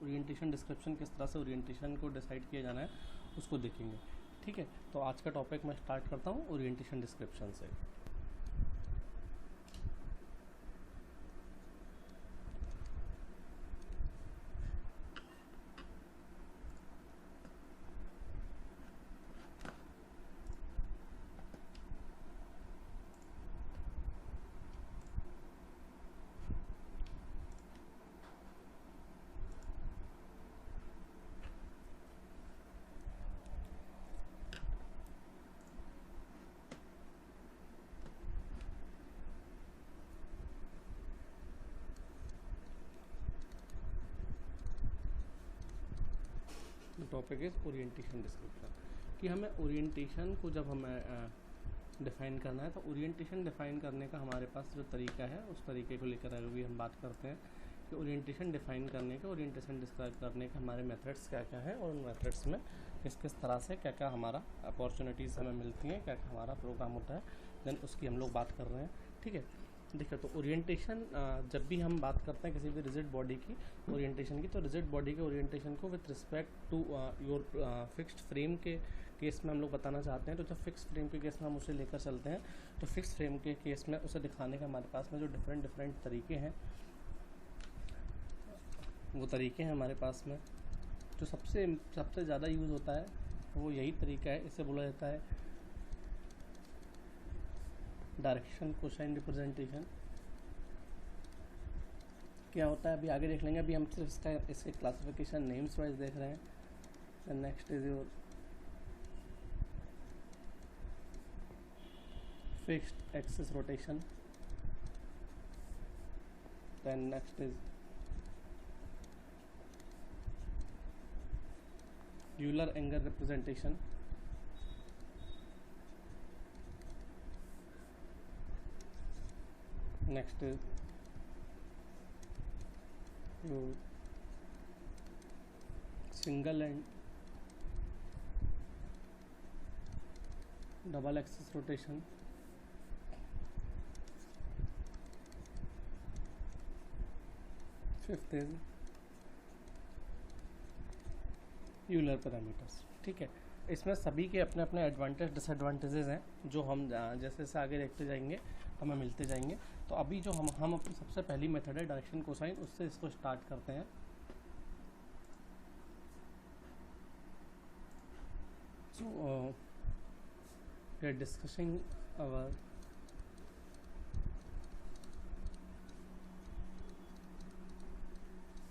Orientation description, किस तरह से ओरिएंटेशन को डिसाइड किया जाना है उसको देखेंगे। ठीक है, तो आज का टॉपिक मैं स्टार्ट करता हूँ ओरिएंटेशन डिस्क्रिप्शन से। टॉपिक इज ओरिएंटेशन डिस्क्रिप्शन, कि हमें ओरिएंटेशन को जब हमें डिफ़ाइन करना है तो ओरिएंटेशन डिफ़ाइन करने का हमारे पास जो तरीका है उस तरीके को लेकर अभी हम बात करते हैं कि ओरिएंटेशन डिफ़ाइन करने के, ओरिएंटेशन डिस्क्राइब करने के हमारे मेथड्स क्या क्या हैं और उन मेथड्स में किस किस तरह से क्या क्या हमारा अपॉर्चुनिटीज़ हमें मिलती हैं, क्या क्या हमारा प्रोग्राम होता है, देन उसकी हम लोग बात कर रहे हैं। ठीक है, देखिए तो ओरिएंटेशन जब भी हम बात करते हैं किसी भी रिजिड बॉडी की ओरिएंटेशन की, तो रिजिड बॉडी के ओरिएंटेशन को with respect to your fixed frame के केस में हम लोग बताना चाहते हैं। तो जब फिक्स फ्रेम के केस में हम उसे लेकर चलते हैं तो फिक्स फ्रेम के केस में उसे दिखाने का हमारे पास में जो डिफरेंट तरीके हैं, वो तरीके हैं हमारे पास में। जो सबसे ज़्यादा यूज़ होता है वो यही तरीका है, इसे बोला जाता है डायरेक्शन कोसाइन रिप्रेजेंटेशन। क्या होता है अभी आगे देख लेंगे, अभी हम सिर्फ इसके क्लासिफिकेशन नेम्स वाइज देख रहे हैं। Next is your fixed axis rotation, then next is Euler angle representation, next is your single and double axis rotation, fifth is Euler parameters. ठीक है, इसमें सभी के अपने अपने एडवांटेज डिसएडवांटेजेस हैं जो हम जैसे जैसे आगे देखते जाएंगे हमें मिलते जाएंगे। तो अभी जो हम अपनी सबसे पहली मेथड है डायरेक्शन कोसाइन, उससे इसको स्टार्ट करते हैं। So we are discussing our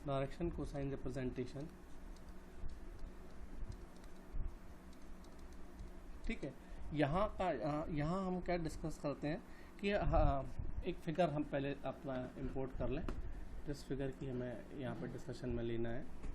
direction cosine representation. ठीक है, यहाँ हम क्या डिस्कस करते हैं कि एक फिगर हम पहले अपना इंपोर्ट कर लें, जिस फिगर की हमें यहाँ पर डिस्कशन में लेना है।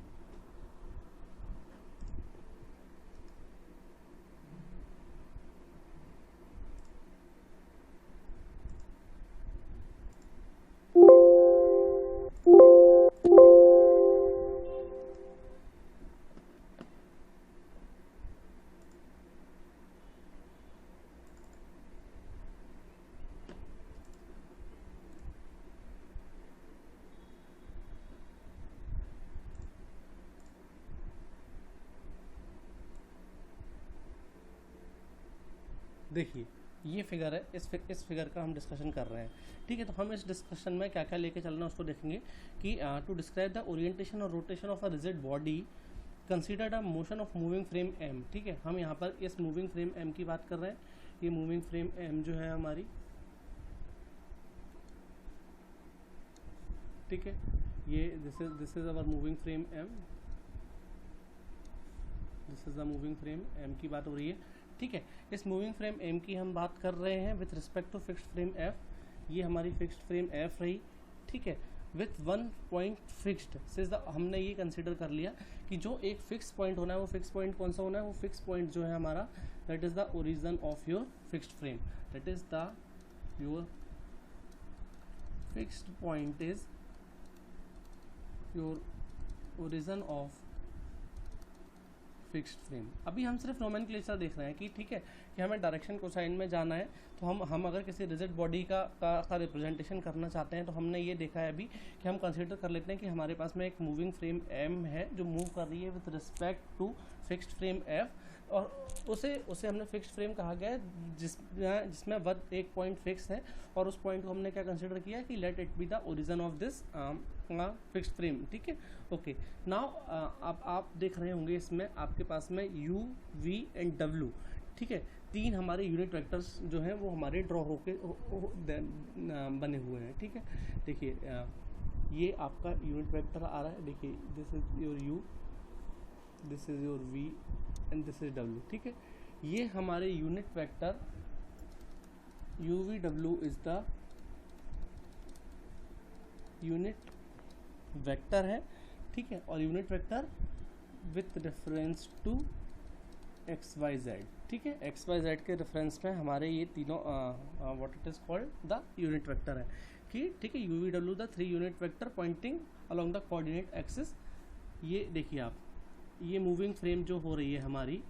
देखिए ये फिगर है, इस फिगर का हम डिस्कशन कर रहे हैं। ठीक है, तो हम इस डिस्कशन में क्या क्या लेके चलना है उसको देखेंगे कि टू डिस्क्राइब द ओरिएंटेशन और rotation of a rigid body consider the motion of moving frame M. ठीक है, हम यहाँ पर इस मूविंग फ्रेम एम की बात कर रहे हैं। ये मूविंग फ्रेम एम जो है हमारी, ठीक है, ये this is our moving frame M, this is the moving frame M की बात हो रही है। ठीक है, इस मूविंग फ्रेम एम की हम बात कर रहे हैं with respect to fixed frame F. ये हमारी फिक्स्ड फ्रेम एफ रही। ठीक है, विथ वन पॉइंट फिक्स्ड से हमने ये कंसिडर कर लिया कि जो एक फिक्स पॉइंट होना है, वो फिक्स पॉइंट कौन सा होना है, वो फिक्स पॉइंट जो है हमारा that is the origin of your fixed frame, that is the your fixed point is your origin of fixed frame. अभी हम सिर्फ नोमेनक्लेचर देख रहे हैं कि ठीक है कि हमें डायरेक्शन कोसाइन में जाना है, तो हम अगर किसी रिजिड बॉडी का रिप्रेजेंटेशन करना चाहते हैं तो हमने ये देखा है अभी कि हम कंसीडर कर लेते हैं कि हमारे पास में एक मूविंग फ्रेम एम है जो मूव कर रही है with respect to fixed frame F, और उसे हमने फिक्स्ड फ्रेम कहा गया है जिसमें एक पॉइंट फिक्स है, और उस पॉइंट को हमने क्या कंसिडर किया कि let it be the origin of this fixed frame. ठीक है, ओके। नाउ अब आप देख रहे होंगे इसमें आपके पास में यू वी एंड डब्ल्यू, ठीक है, तीन हमारे यूनिट वेक्टर्स जो हैं वो हमारे ड्रॉ होके बने हुए हैं। ठीक है, देखिए ये आपका यूनिट वेक्टर आ रहा है, देखिए this is your u, this is your v and this is डब्ल्यू। ठीक है, ये हमारे यूनिट वेक्टर यू वी डब्ल्यू इज द यूनिट वेक्टर है। ठीक है, और unit vector with reference to x y z. ठीक है, एक्स वाई जेड के रेफरेंस में हमारे ये तीनों what it is called the unit vector है कि ठीक है, यू वी डब्ल्यू the three unit vector Poynting along the coordinate axis. ये देखिए आप, ये मूविंग फ्रेम जो हो रही है हमारी,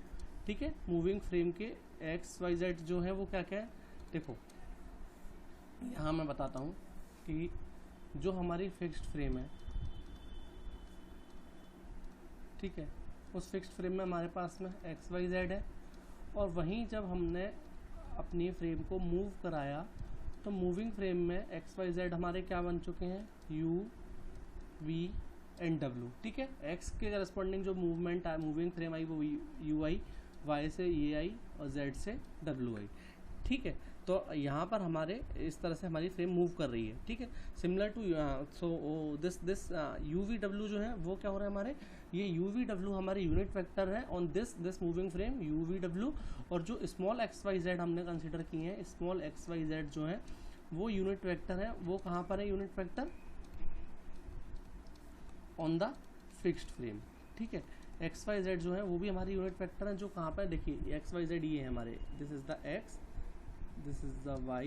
ठीक है, मूविंग फ्रेम के एक्स वाई जेड जो है वो क्या क्या है, देखो यहाँ मैं बताता हूँ कि जो हमारी फिक्स्ड फ्रेम है, ठीक है, उस फिक्स्ड फ्रेम में हमारे पास में एक्स वाई जेड है, और वहीं जब हमने अपनी फ्रेम को मूव कराया तो मूविंग फ्रेम में एक्स वाई जेड हमारे क्या बन चुके हैं, यू वी एंड डब्ल्यू। ठीक है, एक्स के करस्पॉन्डिंग जो मूवमेंट मूविंग फ्रेम आई वो यू आई, वाई से ए आई और जेड से डब्ल्यू आई। ठीक है, तो यहाँ पर हमारे इस तरह से हमारी फ्रेम मूव कर रही है। ठीक है, similar to so this u v डब्ल्यू जो है वो क्या हो रहा है हमारे, ये यू वी डब्ल्यू हमारे यूनिट वेक्टर है on this moving frame u v डब्ल्यू, और जो स्मॉल एक्स वाई जेड हमने कंसिडर किए हैं, स्मॉल एक्स वाई जेड जो है वो यूनिट वेक्टर है, वो कहाँ पर है, unit vector on the fixed frame. ठीक है, एक्स वाई जेड जो है वो भी हमारी यूनिट वेक्टर है, जो कहाँ पर, देखिए एक्स वाई जेड ये है हमारे, this is the x, this is the y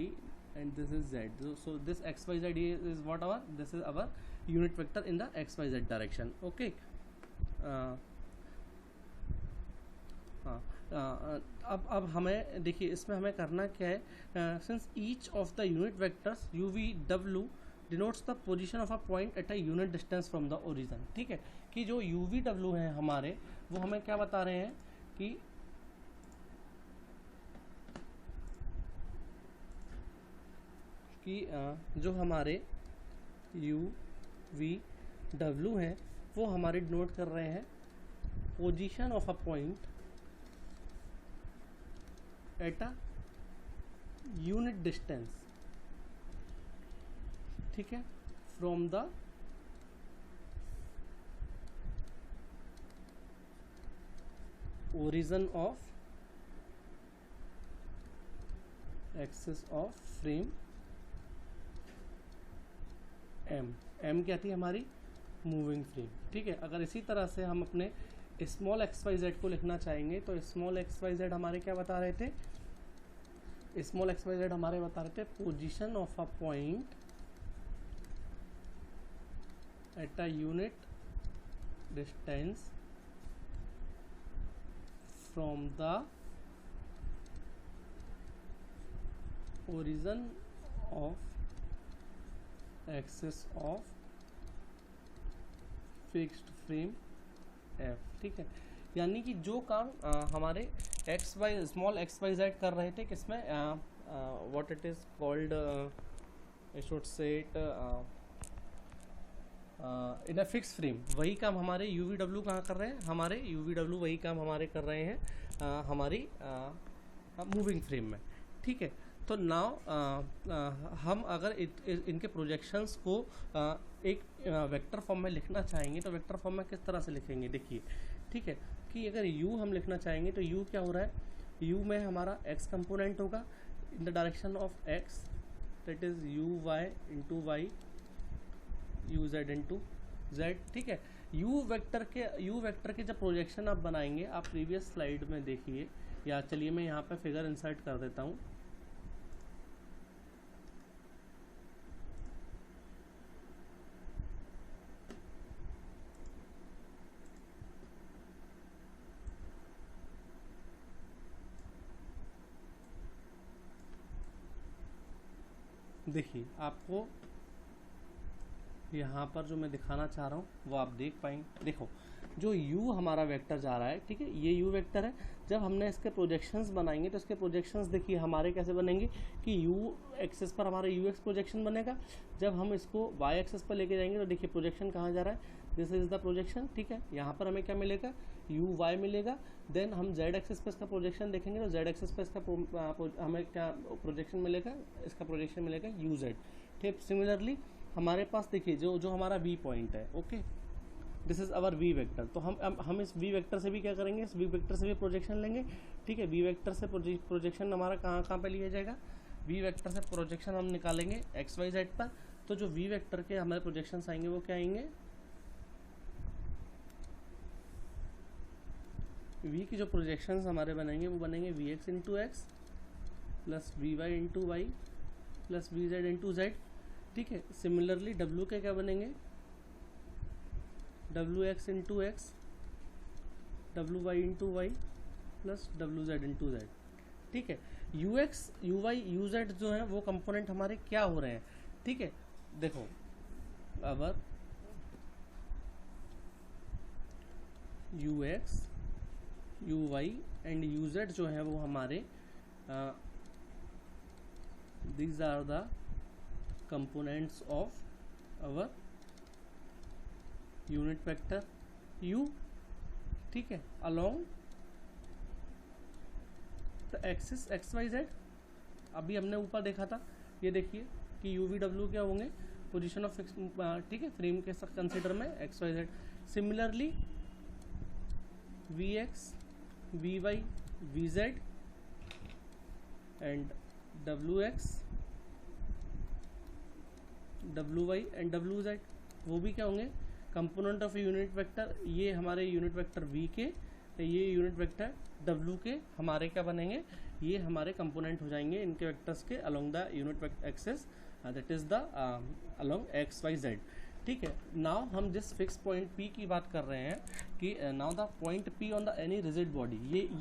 and this is z, so this x y z is what our, this is our unit vector in the x y z direction. okay, हाँ, अब हमें देखिए इसमें हमें करना क्या है, since each of the unit vectors you v W denotes the position of a point at a unit distance from the origin. ठीक है, कि जो यू वी डब्ल्यू है हमारे, वो हमें क्या बता रहे हैं कि जो हमारे यू वी डब्ल्यू हैं वो हमारे डिनोट कर रहे हैं position of a point at a unit distance, ठीक है, from the origin of axis of frame M क्या थी हमारी, मूविंग फ्रेम। ठीक है, अगर इसी तरह से हम अपने स्मॉल एक्स वाई जेड को लिखना चाहेंगे तो स्मॉल एक्स वाई जेड हमारे क्या बता रहे थे, स्मॉल एक्स वाई जेड हमारे बता रहे थे position of a point at a unit distance from the origin of axis of fixed frame F. ठीक है, यानी कि जो काम हमारे x y small x y z कर रहे थे किसमें, what it is called, I should say it in a fix frame, वही काम हमारे यू वी डब्ल्यू कहाँ कर रहे हैं, हमारे यू वी डब्ल्यू वही काम हमारे कर रहे हैं हमारी मूविंग फ्रेम में। ठीक है, तो नाउ हम अगर इनके प्रोजेक्शंस को एक वेक्टर फॉर्म में लिखना चाहेंगे तो वेक्टर फॉर्म में किस तरह से लिखेंगे, देखिए। ठीक है, कि अगर u हम लिखना चाहेंगे तो u क्या हो रहा है, u में हमारा x कंपोनेंट होगा in the direction of x, that is u y into y, u z into z। ठीक है, u वेक्टर के जब प्रोजेक्शन आप बनाएंगे, आप प्रीवियस स्लाइड में देखिए, या चलिए मैं यहाँ पे फिगर इंसर्ट कर देता हूँ। देखिए आपको यहाँ पर जो मैं दिखाना चाह रहा हूँ वो आप देख पाएंगे। देखो जो u हमारा वेक्टर जा रहा है, ठीक है, ये u वेक्टर है। जब हमने इसके प्रोजेक्शंस बनाएंगे तो इसके प्रोजेक्शंस देखिए हमारे कैसे बनेंगे कि u एक्सिस पर हमारा ux प्रोजेक्शन बनेगा। जब हम इसको y एक्सिस पर लेके जाएंगे तो देखिए प्रोजेक्शन कहाँ जा रहा है, दिस इज द प्रोजेक्शन, ठीक है। यहाँ पर हमें क्या मिलेगा, u y मिलेगा। देन हम z एक्सिस पर इसका प्रोजेक्शन देखेंगे तो z एक्सिस पर इसका हमें क्या प्रोजेक्शन मिलेगा, इसका प्रोजेक्शन मिलेगा u z, ठीक। सिमिलरली हमारे पास देखिए जो हमारा v पॉइंट है, okay, this is our v vector. तो हम इस v वेक्टर से भी क्या करेंगे, इस v वेक्टर से भी प्रोजेक्शन लेंगे, ठीक है। v वेक्टर से प्रोजेक्शन हमारा कहाँ पे लिया जाएगा, v वेक्टर से प्रोजेक्शन हम निकालेंगे x y z पर। तो जो v वेक्टर के हमारे प्रोजेक्शन आएंगे वो क्या आएंगे, v की जो प्रोजेक्शंस हमारे बनेंगे वो बनेंगे vx into x plus vy into Y plus vz into z, ठीक है। सिमिलरली w के क्या बनेंगे, wx into x, wy into Y plus wz into z, ठीक है। ux uy uz जो है वो कंपोनेंट हमारे क्या हो रहे हैं, ठीक है। देखो अगर ux uy एंड uz जो है वो हमारे these are the components of our unit vector u, ठीक है, along the axis x y z। अभी हमने ऊपर देखा था, ये देखिए कि u v w क्या होंगे, पोजीशन ऑफ फिक्स, ठीक है, फ्रेम के साथ कंसिडर में x y z। Similarly v x v y v z and w x w y and w z वो भी क्या होंगे, कंपोनेंट ऑफ यूनिट वेक्टर। ये हमारे यूनिट वेक्टर v के, ये यूनिट वेक्टर w के हमारे क्या बनेंगे, ये हमारे कंपोनेंट हो जाएंगे इनके वेक्टर्स के along the unit vector axis, that is the along x y z, ठीक है। नाउ हम जिस फिक्स पॉइंट p की बात कर रहे हैं कि now the point p on the any rigid body,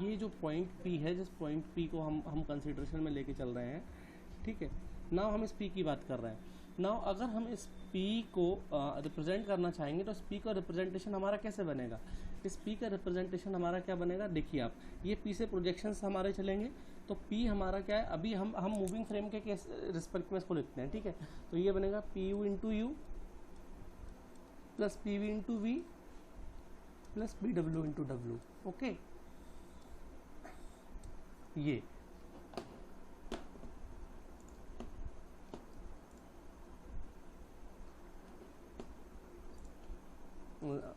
ये जो पॉइंट p है, जिस पॉइंट p को हम कंसिडरेशन में लेके चल रहे हैं, ठीक है। नाउ हम इस p की बात कर रहे हैं। नाउ अगर हम इस p को रिप्रेजेंट करना चाहेंगे तो इस p का रिप्रेजेंटेशन हमारा कैसे बनेगा, इस p का रिप्रेजेंटेशन हमारा क्या बनेगा, देखिए आप, ये p से प्रोजेक्शंस हमारे चलेंगे तो p हमारा क्या है, अभी हम मूविंग फ्रेम के रिस्पेक्ट में इसको लिखते हैं, ठीक है। तो ये बनेगा P U into U plus P V into V plus P W into W, okay. ये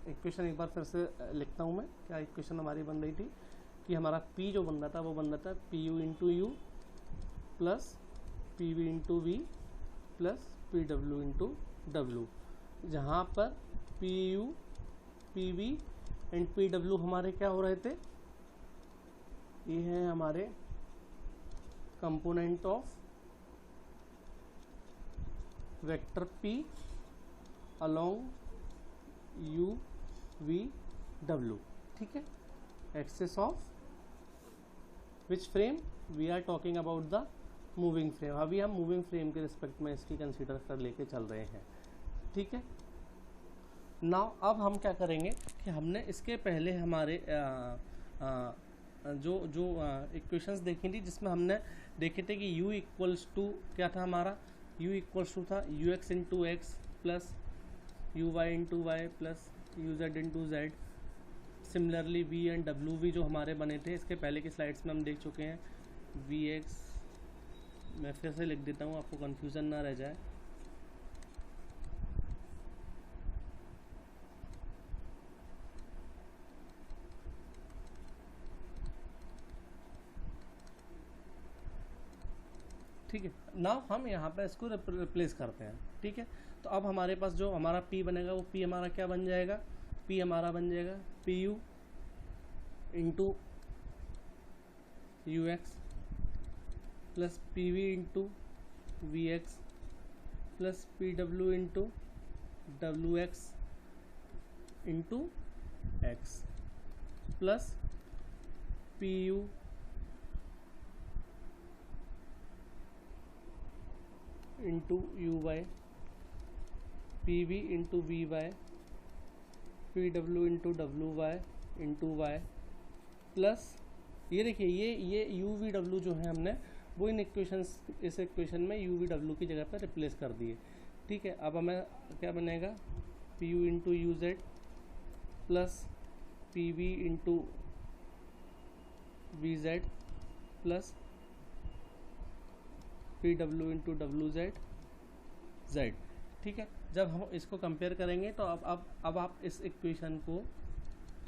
इक्वेशन एक बार फिर से लिखता हूँ मैं, क्या इक्वेशन हमारी बन रही थी कि हमारा p जो बन रहा था वो बन रहा था P U into U plus P V into V plus P W into W, जहाँ पर P U P V and P W हमारे क्या हो रहे थे, ये है हमारे component of vector p along u v w, ठीक है। Axis of which frame, we are talking about the moving frame. अभी हम मूविंग फ्रेम के रिस्पेक्ट में इसकी कंसीडर कर लेके चल रहे हैं, ठीक है। नाउ अब हम क्या करेंगे कि हमने इसके पहले हमारे जो इक्वेशंस देखी थी जिसमें हमने देखे थे कि u इक्वल्स टू क्या था हमारा, u इक्वल्स टू था U X into x plus U Y into Y plus U Z into Z. Similarly v and w जो हमारे बने थे इसके पहले की स्लाइड्स में हम देख चुके हैं। वी एक्स मैं फिर से लिख देता हूँ आपको कन्फ्यूज़न ना रह जाए। ठीक है, नाउ हम यहाँ पे इसको रिप्लेस करते हैं, ठीक है। तो अब हमारे पास जो हमारा p बनेगा वो p हमारा क्या बन जाएगा, p हमारा बन जाएगा P U into U X plus P V into V X plus P W into W X into x plus P U into U Y, P V into V Y, P W into W Y into Y, plus ये देखिए ये u v डब्ल्यू जो है हमने वो इन equations, इस equation में यू वी डब्ल्यू की जगह पर रिप्लेस कर दिए। ठीक है, अब हमें क्या बनेगा, P U into U Z plus P V into V Z plus P W into W Z. ठीक है, जब हम इसको कंपेयर करेंगे तो अब आप इस इक्वेशन को,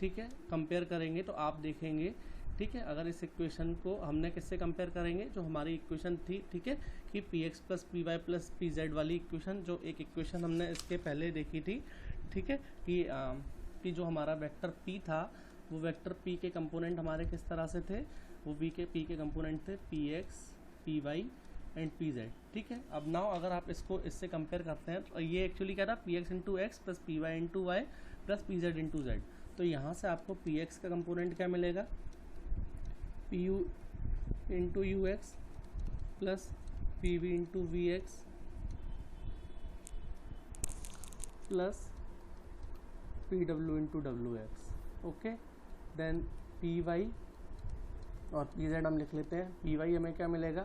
ठीक है, कंपेयर करेंगे तो आप देखेंगे, ठीक है, अगर इस इक्वेशन को हमने किससे कंपेयर करेंगे, जो हमारी इक्वेशन थी, ठीक है, कि P X plus P Y plus P Z वाली इक्वेशन, जो एक इक्वेशन हमने इसके पहले देखी थी, ठीक है, कि जो हमारा वेक्टर पी था वो वेक्टर पी के कंपोनेंट हमारे किस तरह से थे, वो पी के कंपोनेंट थे P X, P Y and P Z. ठीक है, अब नाउ अगर आप इसको इससे कंपेयर करते हैं तो ये एक्चुअली क्या था, P X into x plus P Y into Y plus P Z into Z. तो यहाँ से आपको पी एक्स का कंपोनेंट क्या मिलेगा, P U into U X plus P V into V X plus P W into W X. Okay, then P Y और P Z हम लिख लेते हैं। पी वाई हमें क्या मिलेगा,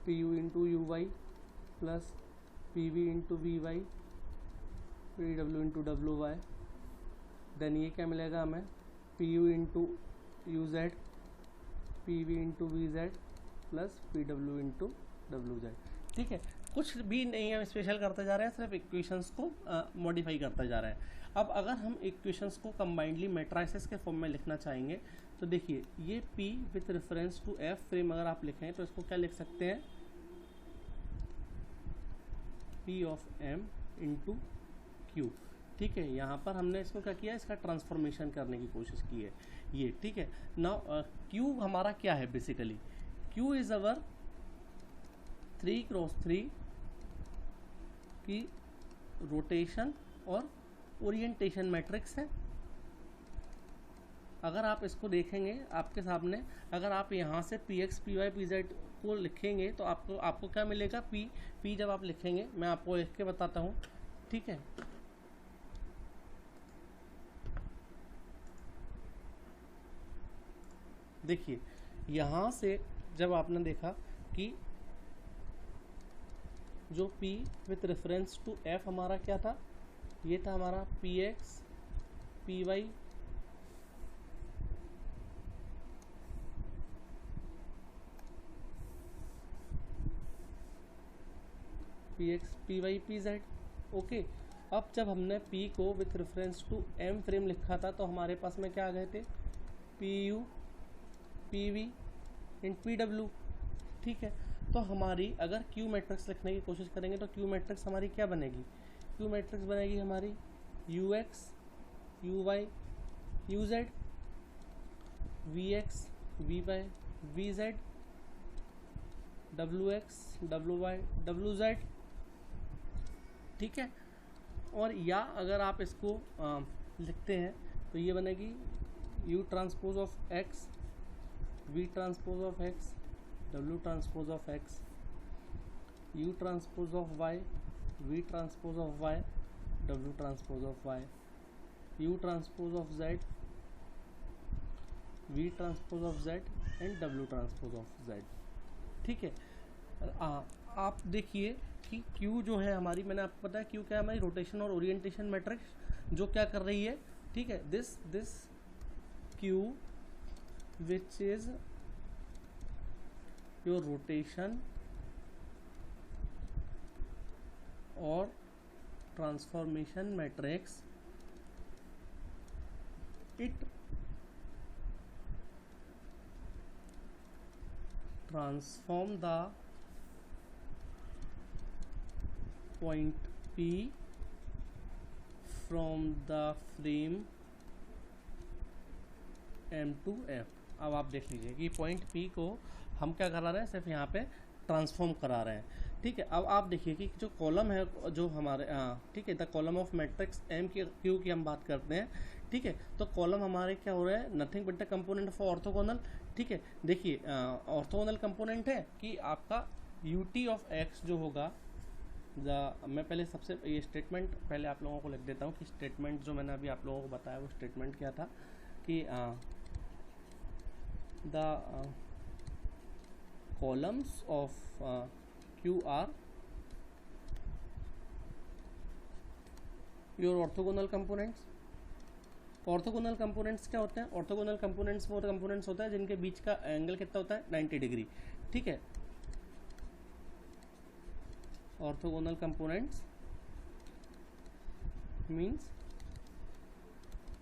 P U into U Y plus P V into V Y, P W into W Y. Then ये क्या मिलेगा हमें, P U into U Z, P V into V Z plus P W into W Z. ठीक है, कुछ भी नहीं है स्पेशल करते जा रहे हैं, सिर्फ इक्वेशंस को मॉडिफाई करते जा रहे हैं। अब अगर हम इक्वेशंस को कंबाइंडली मैट्रिसेस के फॉर्म में लिखना चाहेंगे तो देखिए, ये P with reference to F frame अगर आप लिखें तो इसको क्या लिख सकते हैं, P of M into Q। ठीक है, यहाँ पर हमने इसको क्या किया, इसका ट्रांसफॉर्मेशन करने की कोशिश की है ये। ठीक है, नाउ Q हमारा क्या है, basically Q is our 3x3 की रोटेशन और ओरिएंटेशन मैट्रिक्स है। अगर आप इसको देखेंगे आपके सामने, अगर आप यहाँ से P X P Y P Z को लिखेंगे तो आपको क्या मिलेगा, पी जब आप लिखेंगे, मैं आपको लिख के बताता हूँ। ठीक है, देखिए यहाँ से जब आपने देखा कि जो P with reference to F हमारा क्या था, ये था हमारा P X P Y P X P Y P Z. Okay, अब जब हमने P को with reference to M frame लिखा था तो हमारे पास में क्या आ गए थे, P U P we in P W. ठीक है, तो हमारी अगर Q मैट्रिक्स लिखने की कोशिश करेंगे तो Q मैट्रिक्स हमारी क्या बनेगी, Q मैट्रिक्स बनेगी हमारी U X U Y U Z, V X V Y V Z, W X W Y W Z. ठीक है, और या अगर आप इसको लिखते हैं तो ये बनेगी U transpose of X V transpose of X W transpose of X, U transpose of Y V transpose of Y W transpose of Y, U transpose of Z V transpose of Z and W transpose of Z. ठीक है, आप देखिए कि Q जो है हमारी, मैंने आपको बताया Q क्या है, हमारी रोटेशन और ओरिएंटेशन मैट्रिक्स जो क्या कर रही है। ठीक है, this Q which is your rotation और transformation matrix, it transform the point P from the frame M to F। अब आप देख लीजिए कि पॉइंट P को हम क्या करा रहे हैं, सिर्फ यहाँ पे ट्रांसफॉर्म करा रहे हैं। ठीक है, अब आप देखिए कि जो कॉलम है जो हमारे, ठीक है, the column of matrix M की Q की हम बात करते हैं। ठीक है, तो कॉलम हमारे क्या हो रहा है, nothing but the component of orthogonal. ठीक है, देखिए ऑर्थोगोनल कंपोनेंट है कि आपका ut ऑफ x जो होगा मैं पहले सबसे ये स्टेटमेंट पहले आप लोगों को लिख देता हूँ कि स्टेटमेंट जो मैंने अभी आप लोगों को बताया वो स्टेटमेंट क्या था कि the columns of Q R your orthogonal components. Orthogonal components क्या होते हैं? ऑर्थोगोनल कंपोनेंट्स वो कंपोनेंट्स होता है जिनके बीच का एंगल कितना होता है 90 डिग्री। ठीक है, orthogonal components means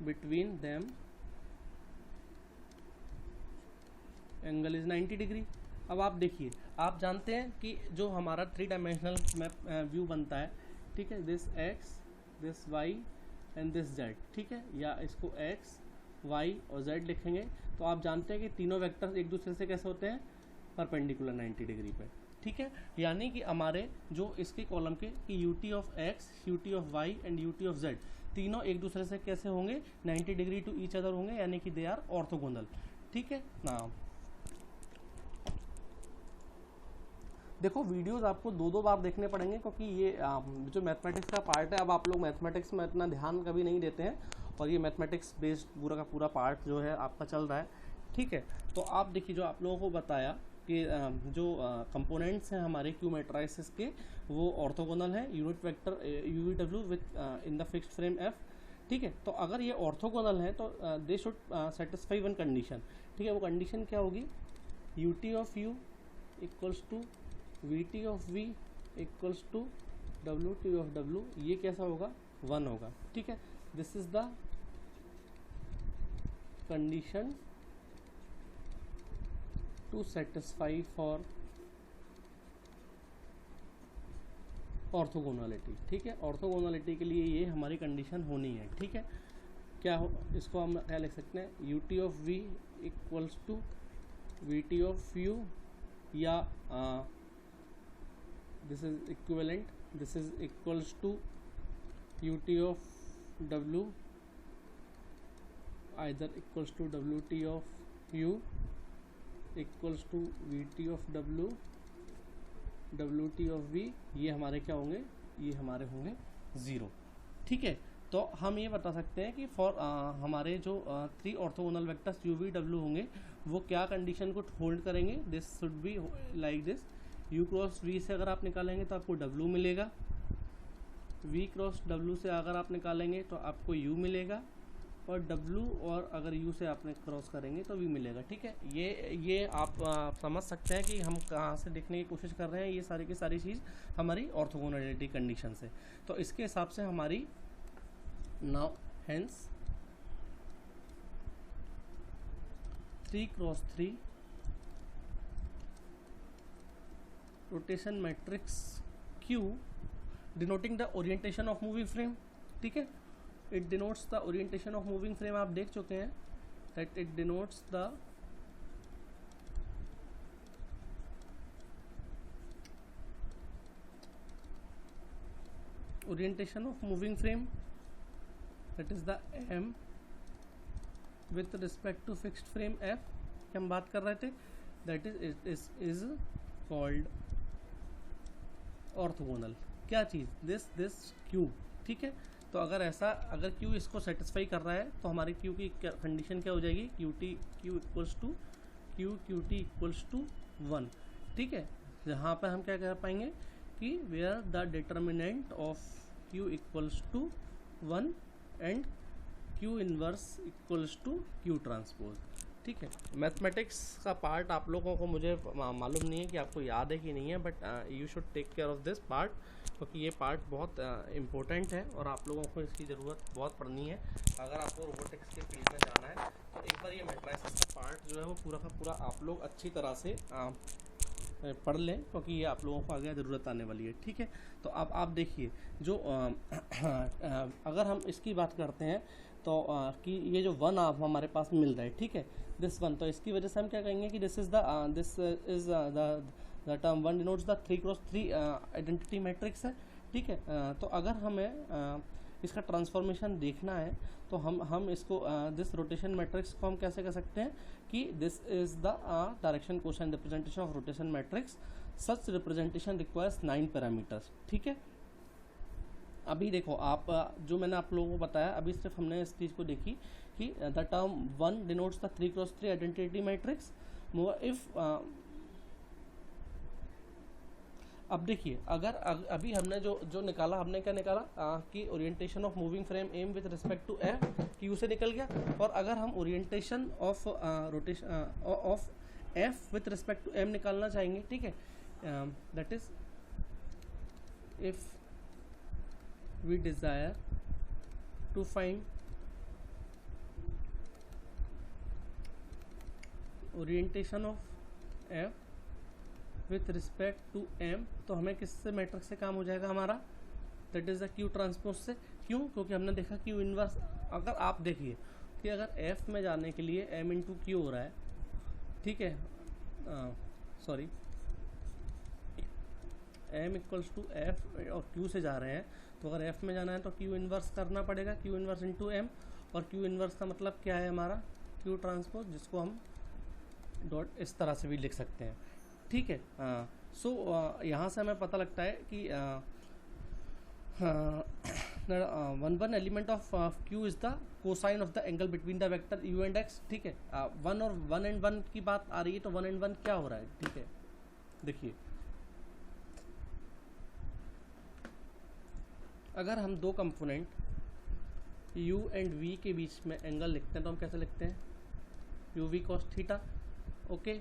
between them angle is 90 degree. अब आप देखिए, आप जानते हैं कि जो हमारा 3 डायमेंशनल मैप व्यू बनता है, ठीक है, this x this y and this z, ठीक है, या इसको x y और z लिखेंगे तो आप जानते हैं कि तीनों वेक्टर्स एक दूसरे से कैसे होते हैं परपेंडिकुलर 90 डिग्री पे। ठीक है, यानी कि हमारे जो इसके कॉलम के कि ut of x, ut of y and ut of z तीनों एक दूसरे से कैसे होंगे 90 डिग्री टू ईच अदर होंगे, यानी कि दे आर ऑर्थोगोनल। ठीक है ना, देखो वीडियोस आपको 2 बार देखने पड़ेंगे क्योंकि ये जो मैथमेटिक्स का पार्ट है, अब आप लोग मैथमेटिक्स में इतना ध्यान कभी नहीं देते हैं और ये मैथमेटिक्स बेस्ड पूरा का पूरा पार्ट जो है आपका चल रहा है। ठीक है, तो आप देखिए जो आप लोगों को बताया कि जो कंपोनेंट्स हैं हमारे क्यू मैट्रिसेस के वो ऑर्थोगोनल है, unit vector UVW within the fixed frame F। ठीक है, तो अगर ये ऑर्थोगोनल है तो they should satisfy one condition. ठीक है, वो कंडीशन क्या होगी? ut of u equals to vt of v equals to wt of w, ये कैसा होगा 1 होगा। ठीक है, this is the condition to satisfy for orthogonality. ठीक है, ऑर्थोगोनलिटी के लिए ये हमारी कंडीशन होनी है। ठीक है, क्या हो, इसको हम क्या लिख सकते हैं? ut of v equals to vt of u, या this is equivalent, this is equals to ut of w either equals to wt of u equals to vt of w wt of v, ये हमारे क्या होंगे? ये हमारे होंगे 0। ठीक है, तो हम ये बता सकते हैं कि फॉर हमारे जो 3 ऑर्थोगोनल वेक्टर्स UVW होंगे वो क्या कंडीशन को होल्ड करेंगे? This should be like this, u cross v से अगर आप निकालेंगे तो आपको w मिलेगा, v क्रॉस w से अगर आप निकालेंगे तो आपको u मिलेगा, और w और अगर u से आपने क्रॉस करेंगे तो v मिलेगा। ठीक है, ये आप समझ सकते हैं कि हम कहाँ से देखने की कोशिश कर रहे हैं। ये सारी की सारी चीज़ हमारी ऑर्थोगोनलिटी कंडीशन से, तो इसके हिसाब से हमारी now hence 3x3 rotation matrix Q denoting the orientation of moving frame. ठीक है, it denotes the orientation of moving frame, आप देख चुके हैं that it denotes the orientation of moving frame, that is the M with respect to fixed frame F की हम बात कर रहे थे, दैट इज कॉल्ड ऑर्थोगोनल। क्या चीज़? This Q। ठीक है, तो अगर ऐसा अगर Q इसको सेटिस्फाई कर रहा है तो हमारी Q की कंडीशन क्या हो जाएगी? Q equals to QT equals to 1। ठीक है, यहाँ पर हम क्या कर पाएंगे कि where the determinant of Q equals to 1 and Q inverse equals to Q transpose. ठीक है, मैथमेटिक्स का पार्ट आप लोगों को मुझे मालूम नहीं है कि आपको याद है कि नहीं है, but you should take care of this part, क्योंकि ये पार्ट बहुत इम्पोर्टेंट है और आप लोगों को इसकी ज़रूरत बहुत पड़नी है अगर आपको रोबोटिक्स के फील्ड में जाना है। तो एक बार ये मैट्रिसेस का पार्ट जो है वो पूरा का पूरा आप लोग अच्छी तरह से पढ़ लें, क्योंकि ये आप लोगों को आगे ज़रूरत आने वाली है। ठीक है, तो अब आप देखिए जो अगर हम इसकी बात करते हैं तो कि ये जो 1 आप हमारे पास मिल रहा है, ठीक है, दिस 1, तो इसकी वजह से हम क्या कहेंगे कि this is the term 1 denotes the 3x3 identity matrix है। ठीक है, तो अगर हमें इसका ट्रांसफॉर्मेशन देखना है तो हम इसको दिस रोटेशन मैट्रिक्स को हम कैसे कर सकते हैं कि this is the direction cosine representation of rotation matrix. Such representation requires 9 parameters. ठीक है, अभी देखो आप जो मैंने आप लोगों को बताया, अभी सिर्फ हमने इस चीज़ को देखी कि the term 1 denotes the 3x3 identity matrix. If अब देखिए, अगर अभी हमने जो निकाला, हमने क्या निकाला कि orientation of moving frame M with respect to F Q से निकल गया। और अगर हम orientation of rotation of F with respect to M निकालना चाहेंगे, ठीक है, that is if we desire to find orientation of f with respect to m, तो हमें किससे मैट्रिक्स से काम हो जाएगा हमारा, that is the Q transpose से। क्यों? क्योंकि हमने देखा क्यू इनवर्स, अगर आप देखिए कि अगर f में जाने के लिए m इंटू क्यू हो रहा है, ठीक है, sorry m equals to f और q से जा रहे हैं, तो अगर f में जाना है तो q इन्वर्स करना पड़ेगा, q इन्वर्स इंटू m। और q इन्वर्स का मतलब क्या है हमारा, q ट्रांसपोज, जिसको हम डॉट इस तरह से भी लिख सकते हैं। ठीक है, सो यहाँ से हमें पता लगता है कि one element of q is the cosine of the angle between the vector u and x। ठीक है, वन और वन एंड वन की बात आ रही है, तो वन एंड वन क्या हो रहा है, ठीक है, देखिए अगर हम दो कंपोनेंट u एंड v के बीच में एंगल लिखते हैं तो हम कैसे लिखते हैं, u v cos theta. Okay,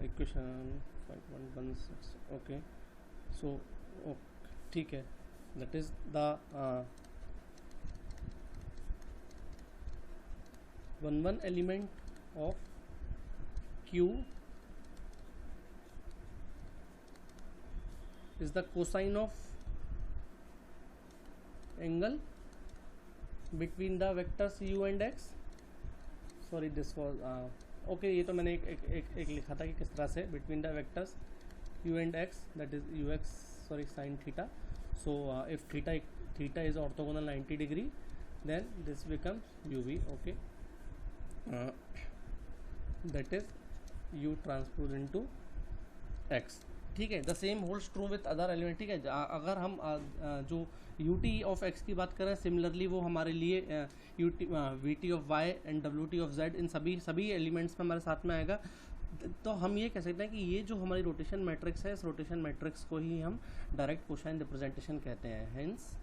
equation 5.16। Okay, so ठीक है, that is the one element of q is the cosine of angle between the vectors u and x। sorry this was okay, ये तो मैंने एक लिखा था कि किस तरह से between the vectors u and x, that is ux sorry sin theta। So if theta is orthogonal 90 degree, then this becomes uv। okay, that is u transpose into x। ठीक है, the same holds true with other element. ठीक है, अगर हम जो ut of x की बात करें, सिमिलरली वो हमारे लिए vt of y and wt of z इन सभी एलिमेंट्स में हमारे साथ में आएगा। तो हम ये कह सकते हैं कि ये जो हमारी रोटेशन मैट्रिक्स है, इस रोटेशन मैट्रिक्स को ही हम डायरेक्ट कोसाइन रिप्रेजेंटेशन कहते हैं। Hence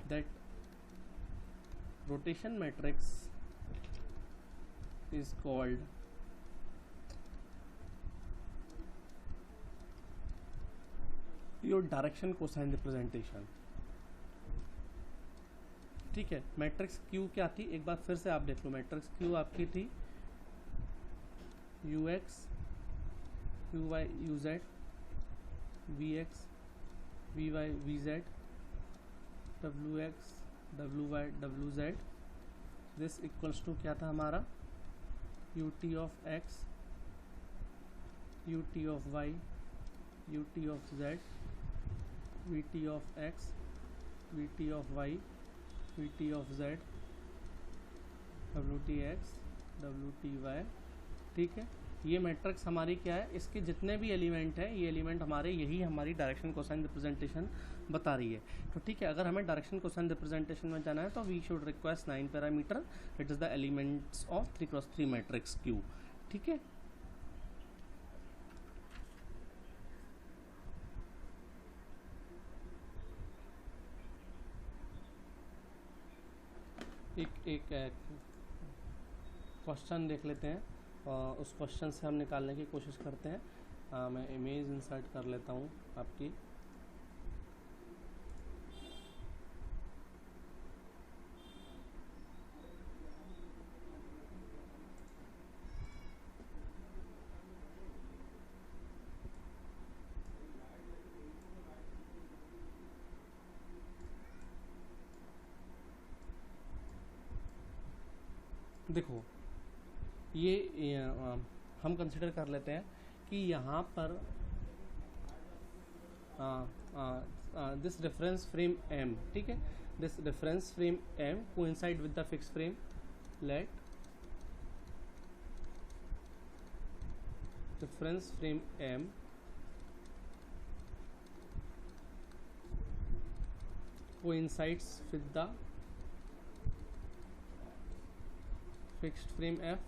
that rotation matrix is called your direction cosine representation. ठीक है, मैट्रिक्स Q क्या थी, एक बार फिर से आप देख लो, मैट्रिक्स Q आपकी थी ux uy uz vx vy vz wx wy wz। This equals to क्या था हमारा, ut of x ut of y ut of z vt of x vt of y vt of z wt x wt y। ठीक है, ये matrix हमारी क्या है, इसके जितने भी एलिमेंट हैं, ये एलिमेंट हमारे, यही हमारी डायरेक्शन कोसाइन रिप्रेजेंटेशन बता रही है। तो ठीक है, अगर हमें डायरेक्शन कोसाइन रिप्रेजेंटेशन में जाना है तो we should request 9 parameter, it is the elements of 3x3 matrix Q। ठीक है, एक क्वेश्चन देख लेते हैं और उस क्वेश्चन से हम निकालने की कोशिश करते हैं। मैं इमेज इंसर्ट कर लेता हूँ आपकी। देखो ये हम कंसिडर कर लेते हैं कि यहाँ पर दिस रेफरेंस फ्रेम M, ठीक है, this reference frame M coincide with the fix frame, let reference frame M coincides with the fixed frame F.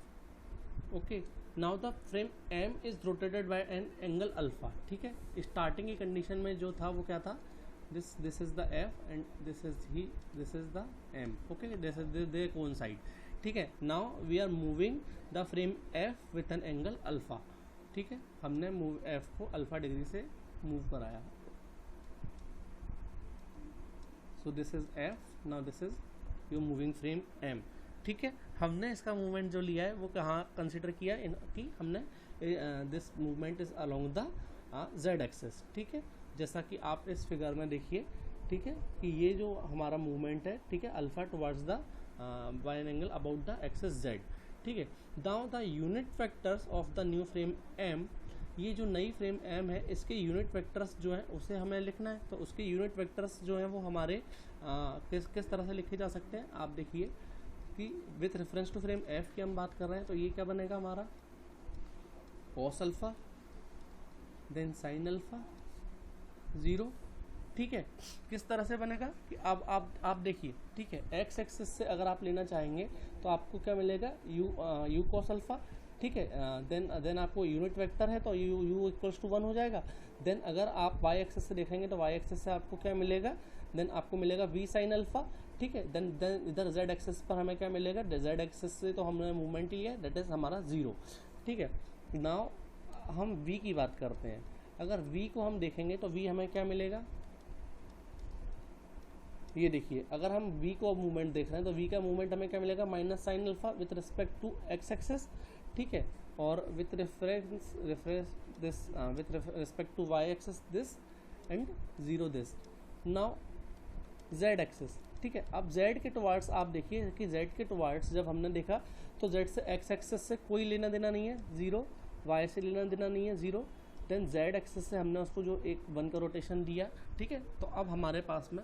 Okay, now the frame M is rotated by an angle alpha, ठीक है। Starting की condition में जो था वो क्या था, this is the F and this is the M, okay, they coincide, ठीक है। now we are moving the frame F with an angle alpha, ठीक है, हमने F को अल्फा डिग्री से मूव कराया। So this is F, now this is your moving frame M, ठीक है। हमने इसका मूवमेंट जो लिया है वो कहाँ कंसिडर किया कि हमने this movement is along the Z axis, ठीक है, जैसा कि आप इस फिगर में देखिए, ठीक है, कि ये जो हमारा मूवमेंट है, ठीक है, alpha towards the by an angle about the axis Z, ठीक है। Now the unit vectors of the new frame M, ये जो नई फ्रेम M है इसके यूनिट वेक्टर्स जो हैं उसे हमें लिखना है। तो उसके यूनिट वेक्टर्स जो हैं वो हमारे किस तरह से लिखे जा सकते हैं, आप देखिए कि with reference to frame F की हम बात कर रहे हैं, तो ये क्या बनेगा हमारा cos alpha then sin alpha 0, ठीक है। किस तरह से बनेगा कि अब आप देखिए, ठीक है, एक्स एक्सिस से अगर आप लेना चाहेंगे तो आपको क्या मिलेगा u cos अल्फा, ठीक है। देन आपको यूनिट वेक्टर है तो u इक्वल्स टू 1 हो जाएगा। देन अगर आप y एक्सेस से देखेंगे तो y एक्सेस से आपको क्या मिलेगा, देन आपको मिलेगा v साइन अल्फा, ठीक है। देन इधर z एक्सेस पर हमें क्या मिलेगा, z एक्सेस से तो हमने मूवमेंट लिया है, दैट इज हमारा 0, ठीक है। नाउ हम v की बात करते हैं। अगर v को हम देखेंगे तो v हमें क्या मिलेगा, ये देखिए, अगर हम v को मूवमेंट देख रहे हैं तो v का मूवमेंट हमें क्या मिलेगा, minus sine alpha with respect to x axis, ठीक है, और with respect to y axis this and 0 this. Now z axis, ठीक है। अब z के टुवार्ड्स आप देखिए कि z के टुवार्ड्स जब हमने देखा तो z से x एक्सेस से कोई लेना देना नहीं है 0, y से लेना देना नहीं है 0, देन z एक्सेस से हमने उसको जो एक 1 का रोटेशन दिया, ठीक है। तो अब हमारे पास में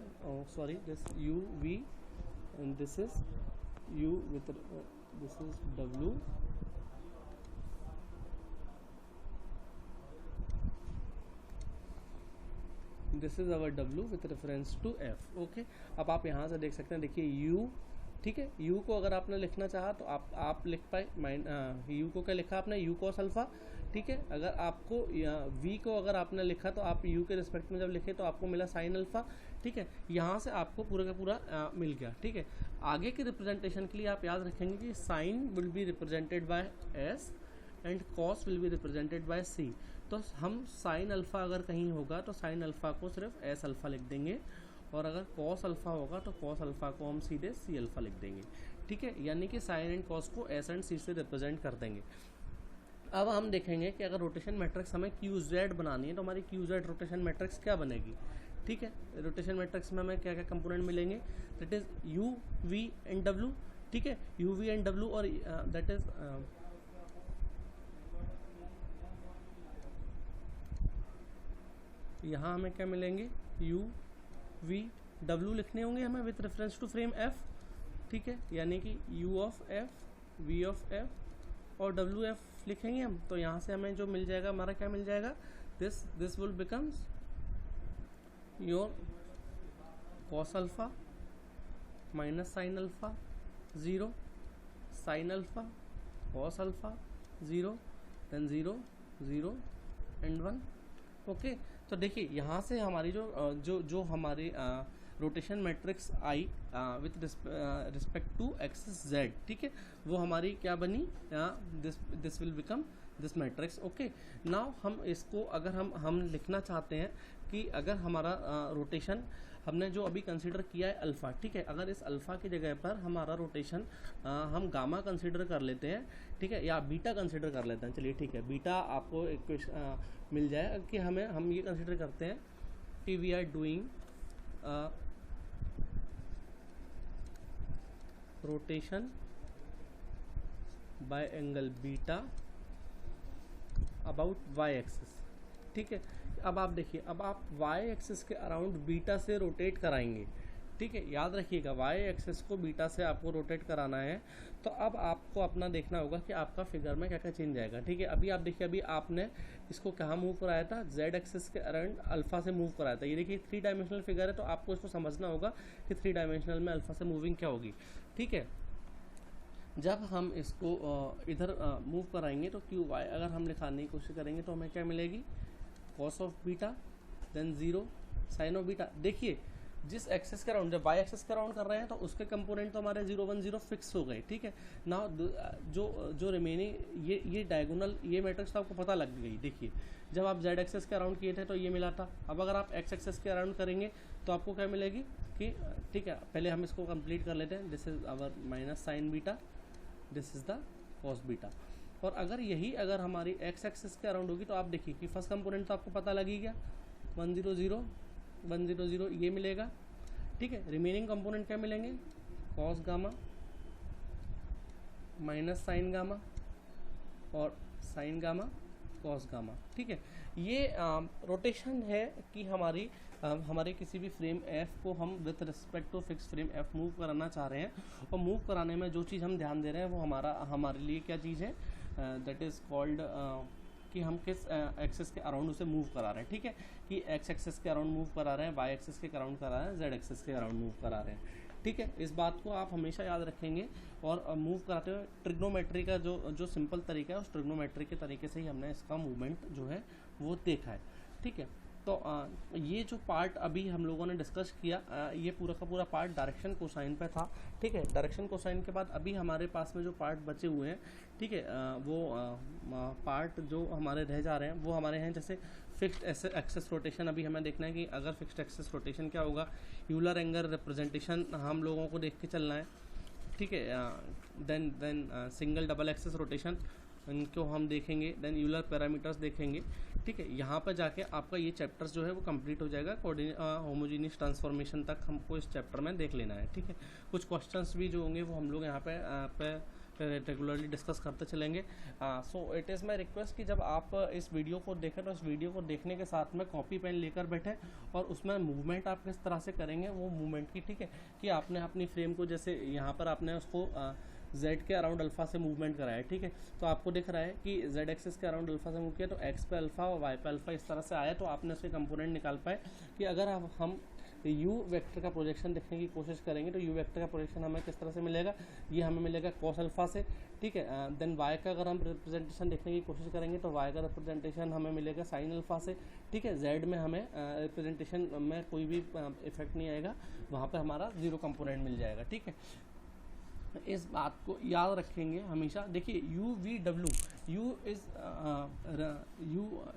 sorry this u v and this is u with this is w, this is our w with reference to f, okay. अब आप यहाँ से देख सकते हैं, देखिए u, ठीक है, u को अगर आपने लिखना चाहा तो आप लिख पाए u को क्या लिखा आपने, u cos अल्फा, ठीक है। अगर आपको v को अगर आपने लिखा तो आप u के रिस्पेक्ट में जब लिखे तो आपको मिला साइन अल्फा, ठीक है। यहाँ से आपको पूरा का पूरा मिल गया, ठीक है। आगे के रिप्रेजेंटेशन के लिए आप याद रखेंगे कि sine will be represented by s and cos will be represented by c। तो हम साइन अल्फा अगर कहीं होगा तो साइन अल्फा को सिर्फ s अल्फा लिख देंगे, और अगर कॉस अल्फा होगा तो कॉस अल्फा को हम सीधे c अल्फा लिख देंगे, ठीक है। यानी कि साइन एंड कॉस को s एंड c से रिप्रेजेंट कर देंगे। अब हम देखेंगे कि अगर रोटेशन मैट्रिक्स हमें QZ बनानी है तो हमारी QZ रोटेशन मैट्रिक्स क्या बनेगी, ठीक है। रोटेशन मैट्रिक्स में हमें क्या क्या कंपोनेंट मिलेंगे, that is u v and w, ठीक है, u v एंड w, और दैट इज यहाँ हमें क्या मिलेंगे, u v w लिखने होंगे हमें with reference to frame f, ठीक है। यानी कि u of f, v of f और w f लिखेंगे हम, तो यहाँ से हमें जो मिल जाएगा, हमारा क्या मिल जाएगा, this will becomes your cos alpha minus sine alpha 0, sine alpha cos alpha 0, then 0 0 and 1, okay. तो देखिए यहाँ से हमारी जो हमारी rotation matrix I with respect to axis z, ठीक है, वो हमारी क्या बनी, this will become this matrix, okay. Now हम इसको अगर हम लिखना चाहते हैं कि अगर हमारा रोटेशन हमने जो अभी कंसीडर किया है अल्फ़ा, ठीक है, अगर इस अल्फ़ा की जगह पर हमारा रोटेशन हम गामा कंसीडर कर लेते हैं, ठीक है, या बीटा कंसीडर कर लेते हैं, चलिए ठीक है, बीटा आपको एक मिल जाए कि हम ये कंसीडर करते हैं कि we are doing rotation by angle beta about Y axis. ठीक है, अब आप देखिए, अब आप वाई एक्सिस के अराउंड बीटा से रोटेट कराएंगे। ठीक है, याद रखिएगा वाई एक्सिस को बीटा से आपको रोटेट कराना है। तो अब आपको अपना देखना होगा कि आपका फिगर में क्या क्या चेंज आएगा। ठीक है, अभी आप देखिए, अभी आपने इसको कहाँ मूव कराया था, जेड एक्सिस के अराउंड अल्फा से मूव कराया था। ये देखिए 3 डायमेंशनल फिगर है, तो आपको इसको समझना होगा कि 3 डायमेंशनल में अल्फा से मूविंग क्या होगी। ठीक है, जब हम इसको इधर मूव कराएंगे तो क्यू वाई अगर हम लिखाने की कोशिश करेंगे तो हमें क्या मिलेगी, cos of beta then 0 sine of beta. देखिए जिस एक्सेस के अराउंड, जब वाई एक्सेस के अराउंड कर रहे हैं तो उसके कंपोनेंट तो हमारे 0 1 0 फिक्स हो गए। ठीक है ना, जो रिमेनिंग ये डायगोनल ये मैट्रिक्स तो आपको पता लग गई। देखिए जब आप जेड एक्सेस के अराउंड किए थे तो ये मिला था। अब अगर आप एक्स एक्सेस के अराउंड करेंगे तो आपको क्या मिलेगी कि, ठीक है पहले हम इसको कंप्लीट कर लेते हैं। This is our minus sign beta, this is the cos beta. और अगर यही अगर हमारी एक्स एक्सेस के अराउंड होगी तो आप देखिए कि फर्स्ट कंपोनेंट तो आपको पता लगी गया, 1 0 0 1 0 0 ये मिलेगा। ठीक है, रिमेनिंग कंपोनेंट क्या मिलेंगे, cos gamma minus sign gamma और साइन गामा कॉस गामा। ठीक है, ये रोटेशन है कि हमारे किसी भी फ्रेम एफ को हम with respect to fix frame F move कराना चाह रहे हैं। और मूव कराने में जो चीज़ हम ध्यान दे रहे हैं वो हमारे लिए क्या चीज़ है, दैट इज़ कॉल्ड कि हम किस एक्सेस के अराउंड उसे मूव करा रहे हैं। ठीक है, कि एक्स एक्सेस के अराउंड मूव करा रहे हैं, वाई एक्सेस के अराउंड करा रहे हैं, जेड एक्सेस के अराउंड मूव करा रहे हैं। ठीक है, इस बात को आप हमेशा याद रखेंगे। और मूव कराते हुए ट्रिग्नोमेट्री का जो सिंपल तरीका है, उस ट्रिग्नोमेट्री के तरीके से ही हमने इसका मूवमेंट जो है वो देखा है। ठीक है, तो ये जो पार्ट अभी हम लोगों ने डिस्कस किया, ये पूरा का पूरा पार्ट डायरेक्शन कोसाइन पे था। ठीक है, डायरेक्शन कोसाइन के बाद अभी हमारे पास में जो पार्ट बचे हुए हैं, ठीक है, वो पार्ट जो हमारे रह जा रहे हैं वो हमारे हैं, जैसे फिक्स्ड एक्सेस रोटेशन। अभी हमें देखना है कि अगर फिक्स्ड एक्सेस रोटेशन क्या होगा, यूलर एंगल रिप्रेजेंटेशन हम लोगों को देख के चलना है। ठीक है, then single double axis rotation इनको हम देखेंगे, देन यूलर पैरामीटर्स देखेंगे। ठीक है, यहाँ पर जाके आपका ये चैप्टर्स जो है वो कंप्लीट हो जाएगा। होमोजीनियस ट्रांसफॉर्मेशन तक हमको इस चैप्टर में देख लेना है। ठीक है, कुछ क्वेश्चंस भी जो होंगे वो हम लोग यहाँ पे रेगुलरली डिस्कस करते चलेंगे। So it is my request कि जब आप इस वीडियो को देखें तो इस वीडियो को देखने के साथ में कॉपी पेन लेकर बैठें और उसमें मूवमेंट आप किस तरह से करेंगे वो मूवमेंट की। ठीक है, कि आपने अपनी फ्रेम को, जैसे यहाँ पर आपने उसको Z के अराउंड अल्फा से मूवमेंट कराया है। ठीक है, तो आपको दिख रहा है कि Z एक्सिस के अराउंड अल्फा से मूव किया तो X पे अल्फा और Y पे अल्फा इस तरह से आया, तो आपने उसके कंपोनेंट निकाल पाए कि अगर हम U वेक्टर का प्रोजेक्शन देखने की कोशिश करेंगे तो U वेक्टर का प्रोजेक्शन हमें किस तरह से मिलेगा, ये हमें मिलेगा कॉस अल्फा से। ठीक है, देन Y का अगर हम रिप्रेजेंटेशन देखने की कोशिश करेंगे तो Y का रिप्रेजेंटेशन हमें मिलेगा साइन अल्फा से। ठीक है, Z में हमें रिप्रेजेंटेशन में कोई भी इफेक्ट नहीं आएगा, वहाँ पे हमारा 0 कंपोनेंट मिल जाएगा। ठीक है, इस बात को याद रखेंगे हमेशा। देखिए you v W, you is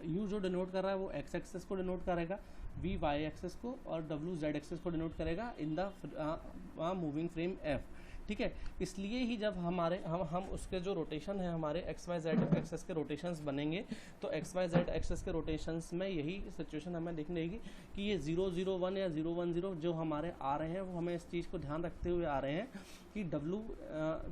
you जो डिनोट कर रहा है वो एक्स एक्सेस को डिनोट करेगा, वी वाई एक्सेस को, और डब्ल्यू जेड एक्सेस को डिनोट करेगा in the moving frame F. ठीक है, इसलिए ही जब हम उसके जो रोटेशन है हमारे एक्स वाई जेड एक्सेस के रोटेशंस बनेंगे तो एक्स वाई जेड एक्सेस के रोटेशंस में यही सिचुएशन हमें देखने देगी कि ये 0 0 1 या 0 1 0 जो हमारे आ रहे हैं वो हमें इस चीज़ को ध्यान रखते हुए आ रहे हैं कि W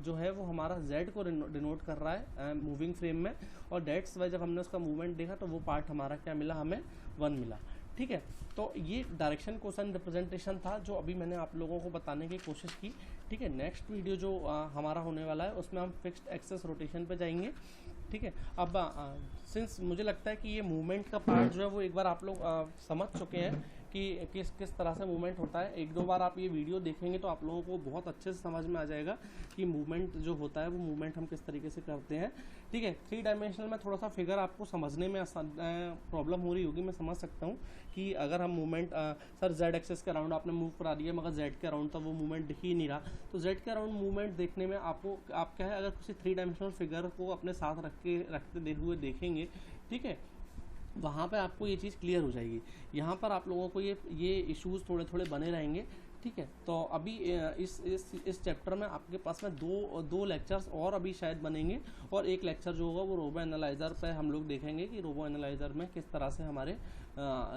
जो है वो हमारा Z को डिनोट कर रहा है मूविंग फ्रेम में, और डेट्स वाई जब हमने उसका मूवमेंट देखा तो वो पार्ट हमारा क्या मिला, हमें 1 मिला। ठीक है, तो ये डायरेक्शन कोसाइन रिप्रेजेंटेशन था जो अभी मैंने आप लोगों को बताने की कोशिश की। ठीक है, नेक्स्ट वीडियो जो हमारा होने वाला है उसमें हम फिक्स्ड एक्सेस रोटेशन पे जाएंगे। ठीक है, अब सिंस मुझे लगता है कि ये मूवमेंट का पार्ट जो है वो एक बार आप लोग समझ चुके हैं कि किस तरह से मूवमेंट होता है। 1-2 बार आप ये वीडियो देखेंगे तो आप लोगों को बहुत अच्छे से समझ में आ जाएगा कि मूवमेंट जो होता है वो मूवमेंट हम किस तरीके से करते हैं। ठीक है, 3 डायमेंशनल में थोड़ा सा फिगर आपको समझने में प्रॉब्लम हो रही होगी, मैं समझ सकता हूँ कि अगर हम मूवमेंट सर जेड एक्सेस के अराउंड आपने मूव करा दिया मगर जेड के अराउंड तो वो मूवमेंट दिख ही नहीं रहा, तो जेड के अराउंड मूवमेंट देखने में आप क्या है, अगर किसी 3 डायमेंशनल फिगर को अपने साथ रखते हुए देखेंगे, ठीक है, वहाँ पे आपको ये चीज़ क्लियर हो जाएगी। यहाँ पर आप लोगों को ये इश्यूज थोड़े थोड़े बने रहेंगे। ठीक है, तो अभी इस चैप्टर में आपके पास में दो लेक्चर्स और अभी शायद बनेंगे, और एक लेक्चर जो होगा वो रोबो एनालाइज़र पे हम लोग देखेंगे कि रोबो एनालाइज़र में किस तरह से हमारे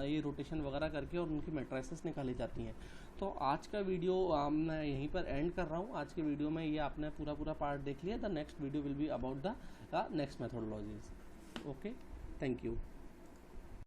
ये रोटेशन वगैरह करके और उनकी मैट्रिसेस निकाली जाती हैं। तो आज का वीडियो मैं यहीं पर एंड कर रहा हूँ। आज के वीडियो में ये आपने पूरा पार्ट देख लिया। The next video will be about the next methodologies. Okay. Thank you.